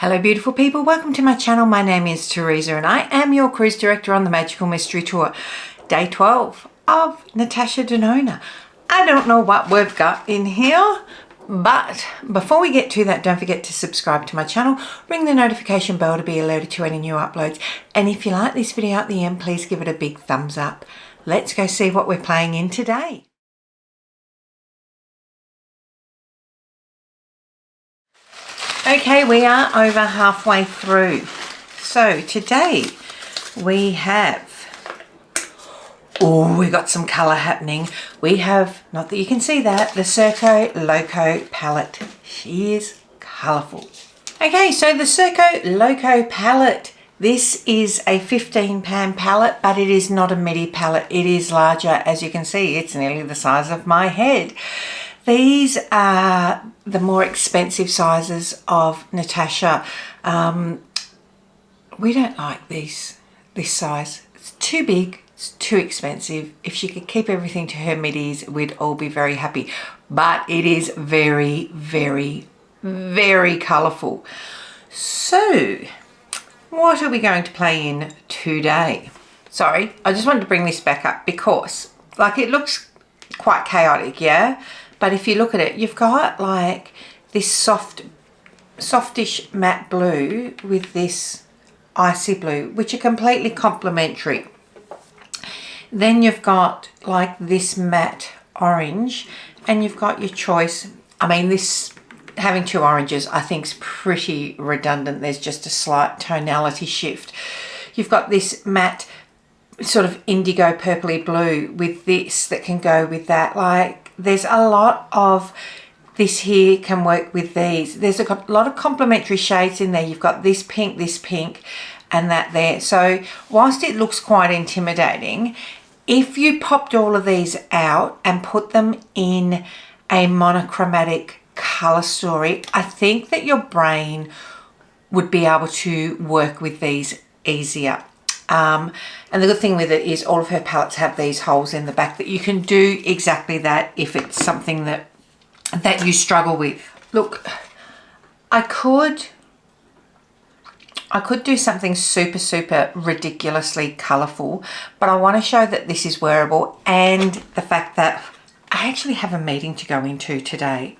Hello beautiful people, welcome to my channel. My name is Teresa and I am your cruise director on the Magical Mystery Tour. Day 12 of Natasha Denona. I don't know what we've got in here, but before we get to that, don't forget to subscribe to my channel, ring the notification bell to be alerted to any new uploads, and if you like this video at the end, please give it a big thumbs up. Let's go see what we're playing in today. Okay, we are over halfway through. So today we have, we got some colour happening. We have, not that you can see that, the Circo Loco palette. She is colourful. Okay, so the Circo Loco palette. This is a 15-pan palette, but it is not a midi palette. It is larger. As you can see, it's nearly the size of my head. These are the more expensive sizes of Natasha. We don't like this size. It's too big, it's too expensive. If she could keep everything to her middies, we'd all be very happy. But it is very, very, very colourful. So, what are we going to play in today? Sorry, I just wanted to bring this back up because, like, it looks quite chaotic, yeah? But if you look at it, you've got like this softish matte blue with this icy blue, which are completely complementary. Then you've got like this matte orange, and you've got your choice. I mean, this having two oranges I think is pretty redundant. There's just a slight tonality shift. You've got this matte sort of indigo purpley blue with this that can go with that. Like, there's a lot of this here can work with these. There's a lot of complementary shades in there. You've got this pink, and that there. So whilst it looks quite intimidating, if you popped all of these out and put them in a monochromatic color story, I think that your brain would be able to work with these easier. And the good thing with it is all of her palettes have these holes in the back that you can do exactly that if it's something that you struggle with. Look, I could do something super ridiculously colourful, but I want to show that this is wearable, and the fact that I actually have a meeting to go into today.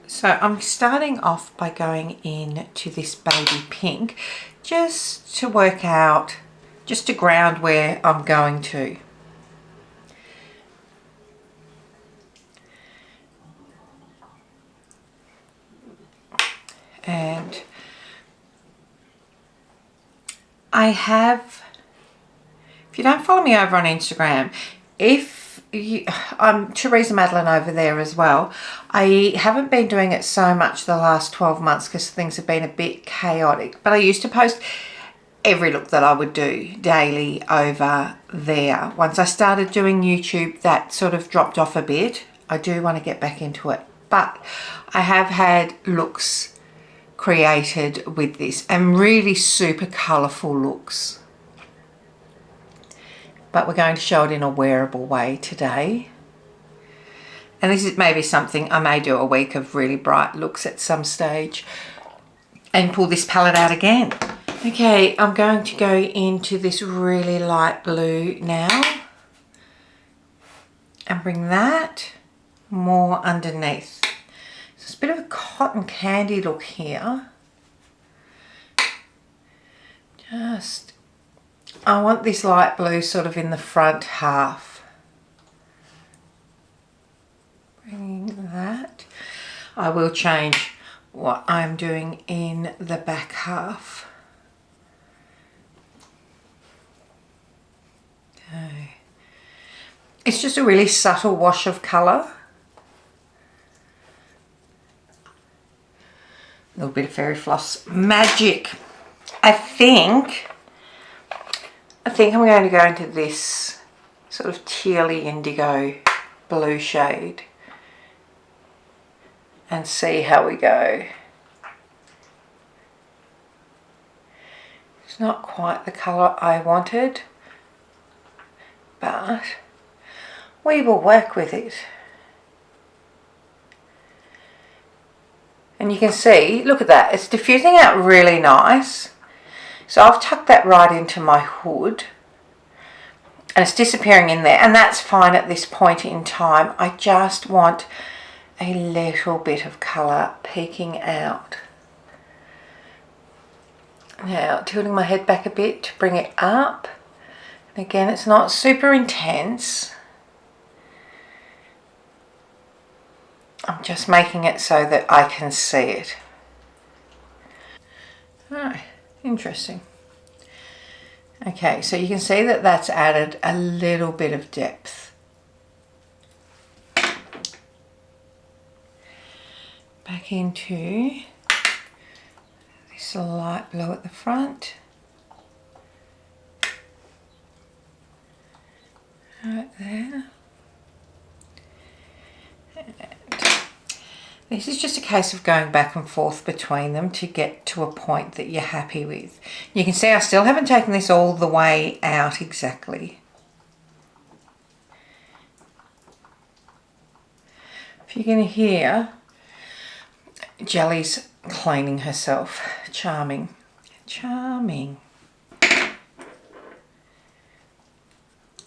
So I'm starting off by going in to this baby pink, just to work out, just to ground where I'm going to. And I have, if you don't follow me over on Instagram, I'm teresamadelyne over there as well. I haven't been doing it so much the last 12 months because things have been a bit chaotic, but I used to post every look that I would do daily over there. Once I started doing YouTube, that sort of dropped off a bit. I do want to get back into it, but I have had looks created with this, and really super colourful looks. But we're going to show it in a wearable way today. And this is maybe something I may do a week of really bright looks at some stage and pull this palette out again. Okay, I'm going to go into this really light blue now and bring that more underneath. So it's a bit of a cotton candy look here. I want this light blue sort of in the front half. Bringing that. I will change what I'm doing in the back half. Okay. It's just a really subtle wash of colour. A little bit of fairy floss magic. I think I'm going to go into this sort of tealy indigo blue shade and see how we go. It's not quite the colour I wanted, but we will work with it. And you can see, look at that, it's diffusing out really nice. So I've tucked that right into my hood and it's disappearing in there, and that's fine at this point in time. I just want a little bit of colour peeking out. Now tilting my head back a bit to bring it up. And again, it's not super intense. I'm just making it so that I can see it. Oh, interesting. Okay, so you can see that that's added a little bit of depth. Back into this light blue at the front. Right there. This is just a case of going back and forth between them to get to a point that you're happy with. You can see I still haven't taken this all the way out exactly. If you can hear, Jelly's cleaning herself. Charming. Charming.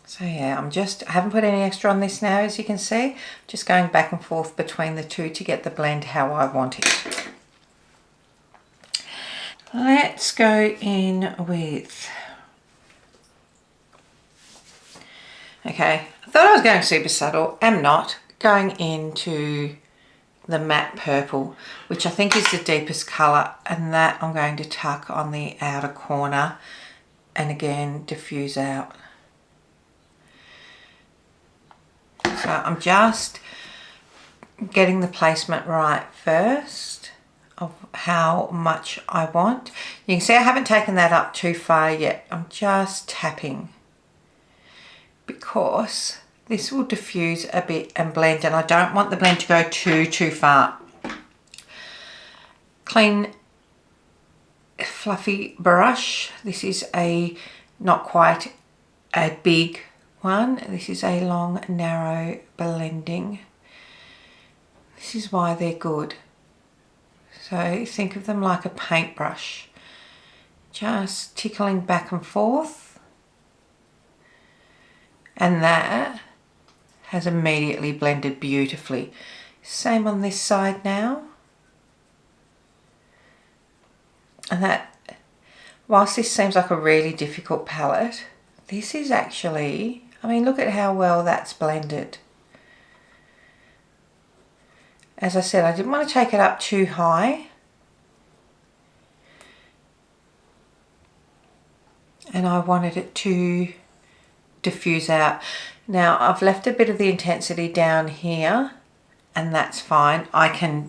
So yeah, I haven't put any extra on this now, as you can see. Just going back and forth between the two to get the blend how I want it. Let's go in with... Okay, I thought I was going super subtle. I'm not. Going into the matte purple, which I think is the deepest colour, and that I'm going to tuck on the outer corner and again diffuse out. So I'm just getting the placement right first of how much I want. You can see I haven't taken that up too far yet. I'm just tapping because this will diffuse a bit and blend, and I don't want the blend to go too far. Clean fluffy brush. This is not quite a big one. This is a long, narrow blending. This is why they're good. So think of them like a paintbrush. Just tickling back and forth. And that has immediately blended beautifully. Same on this side now. And that, whilst this seems like a really difficult palette, this is actually, I mean, look at how well that's blended. As I said, I didn't want to take it up too high. And I wanted it to diffuse out. Now, I've left a bit of the intensity down here, and that's fine. I've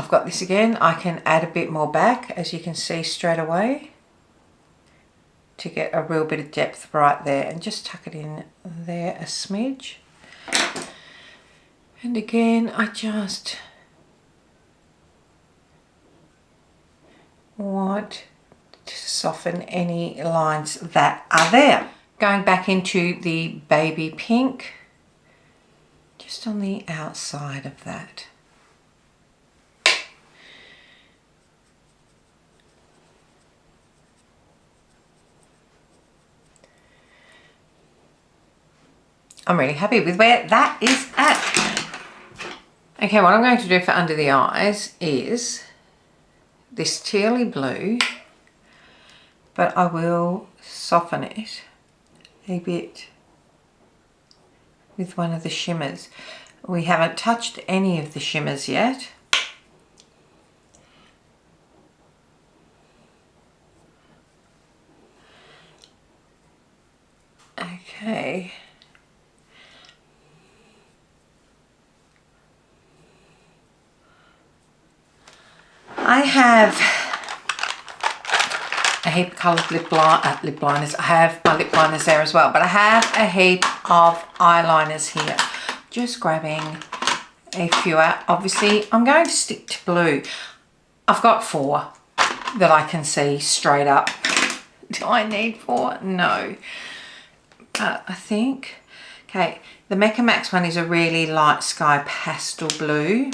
got this again. I can add a bit more back, as you can see straight away, to get a real bit of depth right there, and just tuck it in there a smidge. And again, I just want to soften any lines that are there. Going back into the baby pink, just on the outside of that. I'm really happy with where that is at. Okay, what I'm going to do for under the eyes is this tealy blue, but I will soften it a bit with one of the shimmers. We haven't touched any of the shimmers yet. Okay. I have a heap of coloured lip liners. I have my lip liners there as well, but I have a heap of eyeliners here. Just grabbing a few out. Obviously, I'm going to stick to blue. I've got 4 that I can see straight up. Do I need 4? No. But I think, okay, the Mecca Max one is a really light sky pastel blue.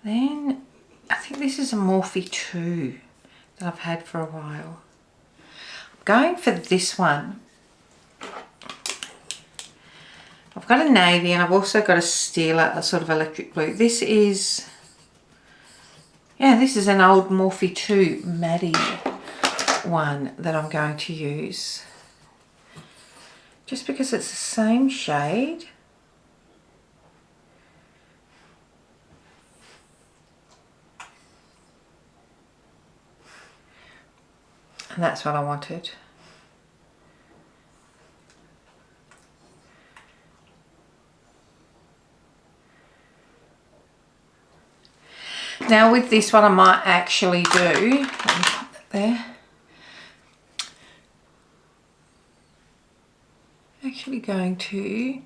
Then I think this is a Morphe 2 that I've had for a while. I'm going for this one. I've got a navy and I've also got a steel, a sort of electric blue. This is, yeah, this is an old Morphe 2 Maddie one that I'm going to use. Just because it's the same shade. And that's what I wanted. Now with this one I might actually do, let me put that there. Actually going to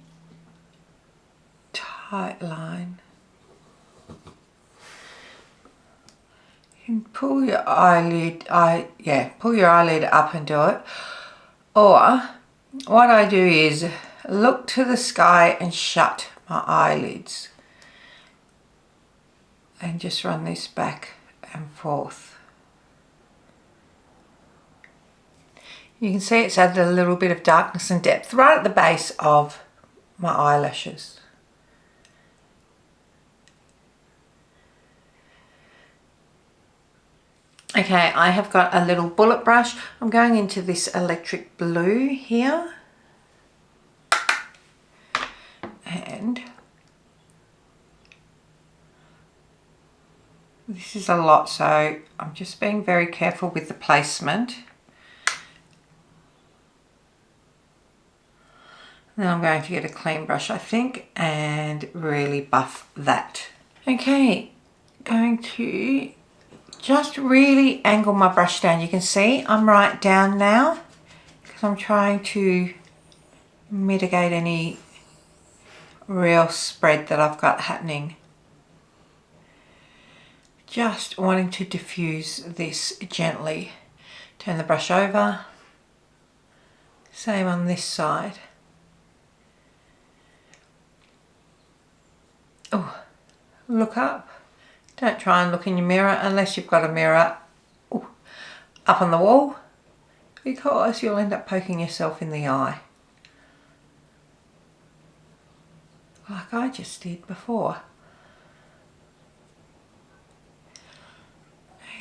tight line. You can pull your eyelid, pull your eyelid up and do it. Or what I do is look to the sky and shut my eyelids. And just run this back and forth. You can see it's added a little bit of darkness and depth right at the base of my eyelashes. Okay, I have got a little bullet brush. I'm going into this electric blue here. And this is a lot, so I'm just being very careful with the placement. Then I'm going to get a clean brush, I think, and really buff that. Okay, going to just really angle my brush down. You can see I'm right down now because I'm trying to mitigate any real spread that I've got happening. Just wanting to diffuse this gently. Turn the brush over. Same on this side. Oh, look up. Don't try and look in your mirror unless you've got a mirror up on the wall, because you'll end up poking yourself in the eye. Like I just did before.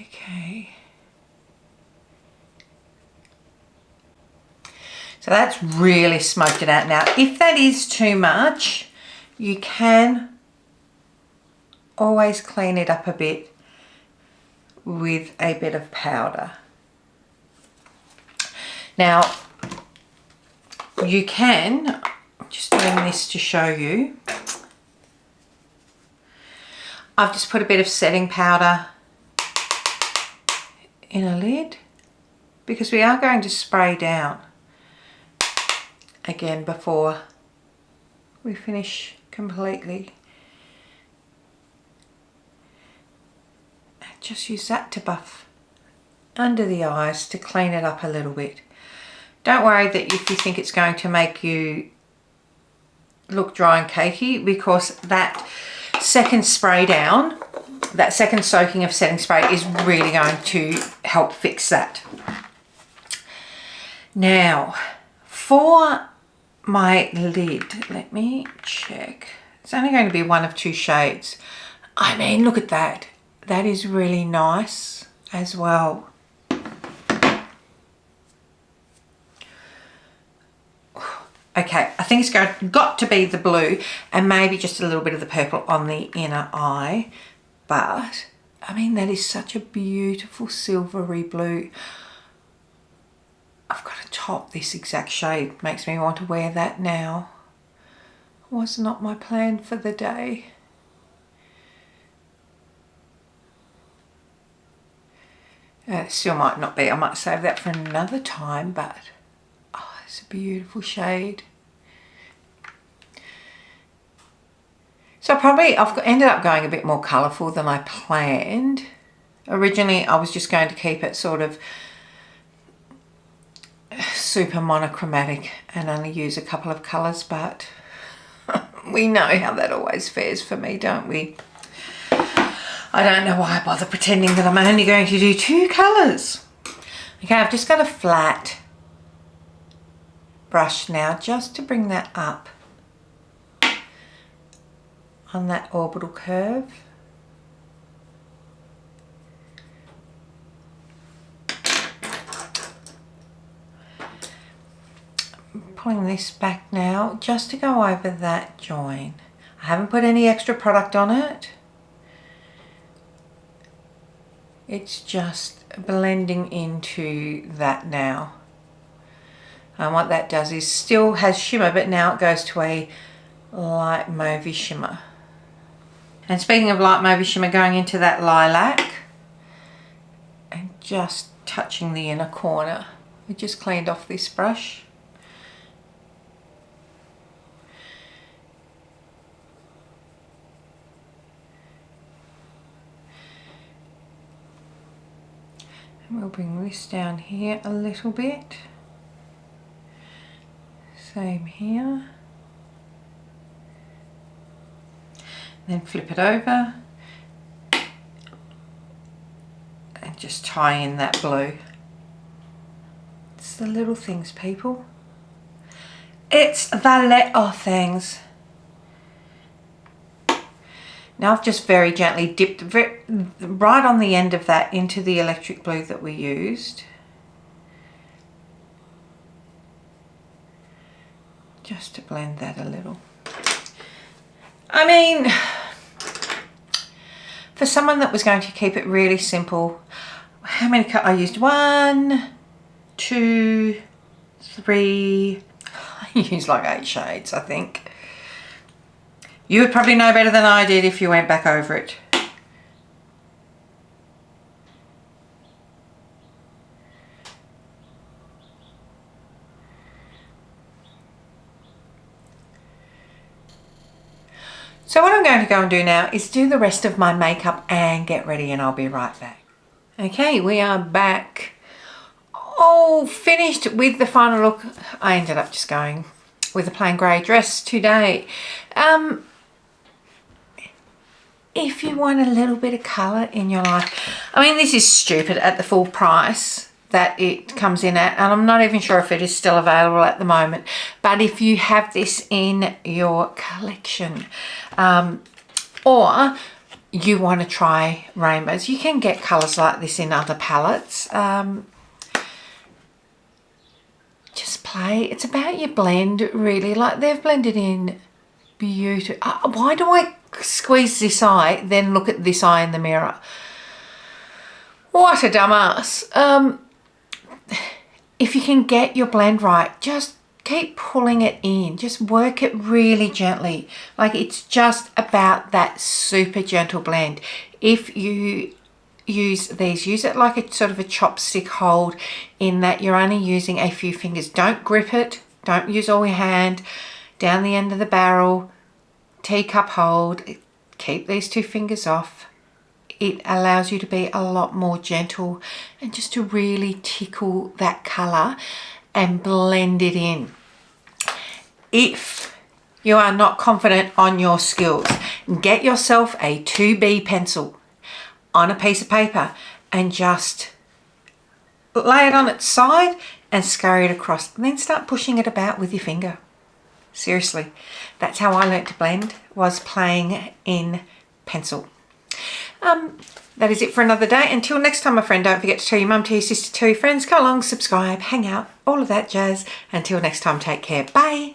Okay. So that's really smoked it out. Now, if that is too much, you can always clean it up a bit with a bit of powder. Now, you can, I'm just doing this to show you, I've just put a bit of setting powder in a lid because we are going to spray down again before we finish completely. Just use that to buff under the eyes to clean it up a little bit. Don't worry that if you think it's going to make you look dry and cakey, because that second spray down, that second soaking of setting spray is really going to help fix that. Now, for my lid, let me check. It's only going to be one of two shades. I mean, look at that. That is really nice as well. Okay, I think it's got to be the blue and maybe just a little bit of the purple on the inner eye. But, I mean, that is such a beautiful silvery blue. I've got to top this exact shade. Makes me want to wear that now. Was not my plan for the day. It still might not be. I might save that for another time, but oh, it's a beautiful shade. So I've ended up going a bit more colourful than I planned. Originally, I was just going to keep it sort of super monochromatic and only use a couple of colours, but we know how that always fares for me, don't we? I don't know why I bother pretending that I'm only going to do 2 colours. Okay, I've just got a flat brush now just to bring that up on that orbital curve. Pulling this back now just to go over that join. I haven't put any extra product on it. It's just blending into that now. And what that does is still has shimmer, but now it goes to a light mauvey shimmer. And speaking of light mauvey shimmer, going into that lilac and just touching the inner corner. We just cleaned off this brush. We'll bring this down here a little bit. Same here. Then flip it over and just tie in that blue. It's the little things, people. It's the little things. Now I've just very gently dipped right on the end of that into the electric blue that we used. Just to blend that a little. I mean, for someone that was going to keep it really simple, how many colors I used? 1, 2, 3, I used like 8 shades, I think. You would probably know better than I did if you went back over it. So what I'm going to go and do now is do the rest of my makeup and get ready, and I'll be right back. Okay, we are back. All finished with the final look. I ended up just going with a plain grey dress today. If you want a little bit of colour in your life, I mean, this is stupid at the full price that it comes in at, and I'm not even sure if it is still available at the moment, but if you have this in your collection, or you want to try rainbows, you can get colours like this in other palettes. Just play. It's about your blend, really. Like, they've blended in beautiful. Why do I squeeze this eye, then look at this eye in the mirror? What a dumbass. If you can get your blend right, just keep pulling it in. Just work it really gently. Like, it's just about that super gentle blend. If you use these, use it like a sort of a chopstick hold, in that you're only using a few fingers. Don't grip it. Don't use all your hand. Down the end of the barrel, teacup hold. Keep these 2 fingers off. It allows you to be a lot more gentle and just to really tickle that colour and blend it in. If you are not confident on your skills, get yourself a 2B pencil on a piece of paper and just lay it on its side and scurry it across, and then start pushing it about with your finger. Seriously, that's how I learnt to blend, was playing in pencil. That is it for another day. Until next time, my friend, don't forget to tell your mum, tell your sister, tell your friends, go along, subscribe, hang out, all of that jazz. Until next time, take care. Bye.